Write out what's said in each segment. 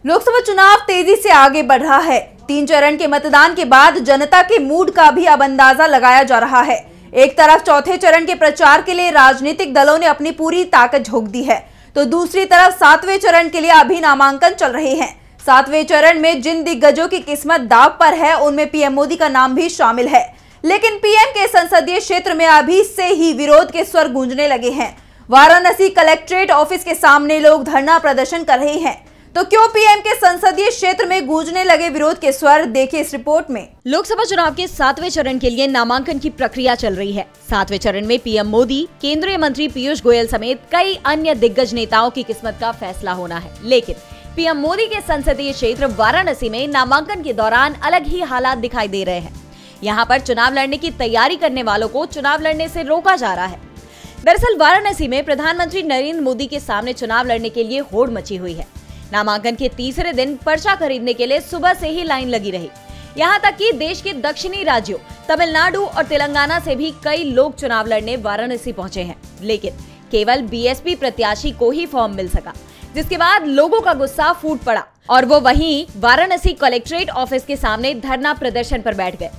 लोकसभा चुनाव तेजी से आगे बढ़ रहा है। 3 चरण के मतदान के बाद जनता के मूड का भी अब अंदाजा लगाया जा रहा है। एक तरफ चौथे चरण के प्रचार के लिए राजनीतिक दलों ने अपनी पूरी ताकत झोंक दी है, तो दूसरी तरफ 7वें चरण के लिए अभी नामांकन चल रहे हैं। 7वें चरण में जिन दिग्गजों की किस्मत दांव पर है उनमें पीएम मोदी का नाम भी शामिल है, लेकिन पीएम के संसदीय क्षेत्र में अभी से ही विरोध के स्वर गूंजने लगे हैं। वाराणसी कलेक्ट्रेट ऑफिस के सामने लोग धरना प्रदर्शन कर रहे हैं। तो क्यों पीएम के संसदीय क्षेत्र में गूंजने लगे विरोध के स्वर, देखिए इस रिपोर्ट में। लोकसभा चुनाव के 7वें चरण के लिए नामांकन की प्रक्रिया चल रही है। 7वें चरण में पीएम मोदी, केंद्रीय मंत्री पीयूष गोयल समेत कई अन्य दिग्गज नेताओं की किस्मत का फैसला होना है। लेकिन पीएम मोदी के संसदीय क्षेत्र वाराणसी में नामांकन के दौरान अलग ही हालात दिखाई दे रहे हैं। यहाँ पर चुनाव लड़ने की तैयारी करने वालों को चुनाव लड़ने से रोका जा रहा है। दरअसल वाराणसी में प्रधानमंत्री नरेंद्र मोदी के सामने चुनाव लड़ने के लिए होड़ मची हुई है। नामांकन के तीसरे दिन पर्चा खरीदने के लिए सुबह से ही लाइन लगी रही। यहाँ तक कि देश के दक्षिणी राज्यों तमिलनाडु और तेलंगाना से भी कई लोग चुनाव लड़ने वाराणसी पहुंचे हैं, लेकिन केवल बीएसपी प्रत्याशी को ही फॉर्म मिल सका, जिसके बाद लोगों का गुस्सा फूट पड़ा और वो वहीं वाराणसी कलेक्ट्रेट ऑफिस के सामने धरना प्रदर्शन पर बैठ गए।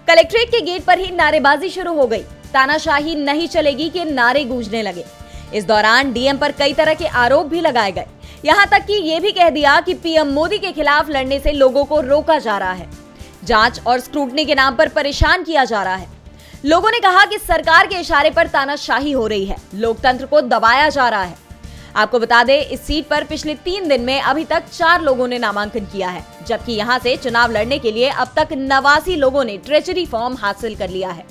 कलेक्ट्रेट के गेट पर ही नारेबाजी शुरू हो गई। तानाशाही नहीं चलेगी के नारे गूंजने लगे। इस दौरान डीएम पर कई तरह के आरोप भी लगाए गए। यहाँ तक कि ये भी कह दिया कि पीएम मोदी के खिलाफ लड़ने से लोगों को रोका जा रहा है, जांच और स्क्रूटनी के नाम पर परेशान किया जा रहा है। लोगों ने कहा कि सरकार के इशारे पर तानाशाही हो रही है, लोकतंत्र को दबाया जा रहा है। आपको बता दें, इस सीट पर पिछले 3 दिन में अभी तक 4 लोगों ने नामांकन किया है, जबकि यहाँ से चुनाव लड़ने के लिए अब तक 89 लोगों ने ट्रेजरी फॉर्म हासिल कर लिया है,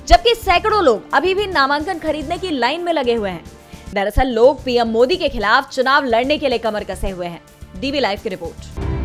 जबकि सैकड़ों लोग अभी भी नामांकन खरीदने की लाइन में लगे हुए हैं। दरअसल लोग पीएम मोदी के खिलाफ चुनाव लड़ने के लिए कमर कसे हुए हैं। डीवी लाइव की रिपोर्ट।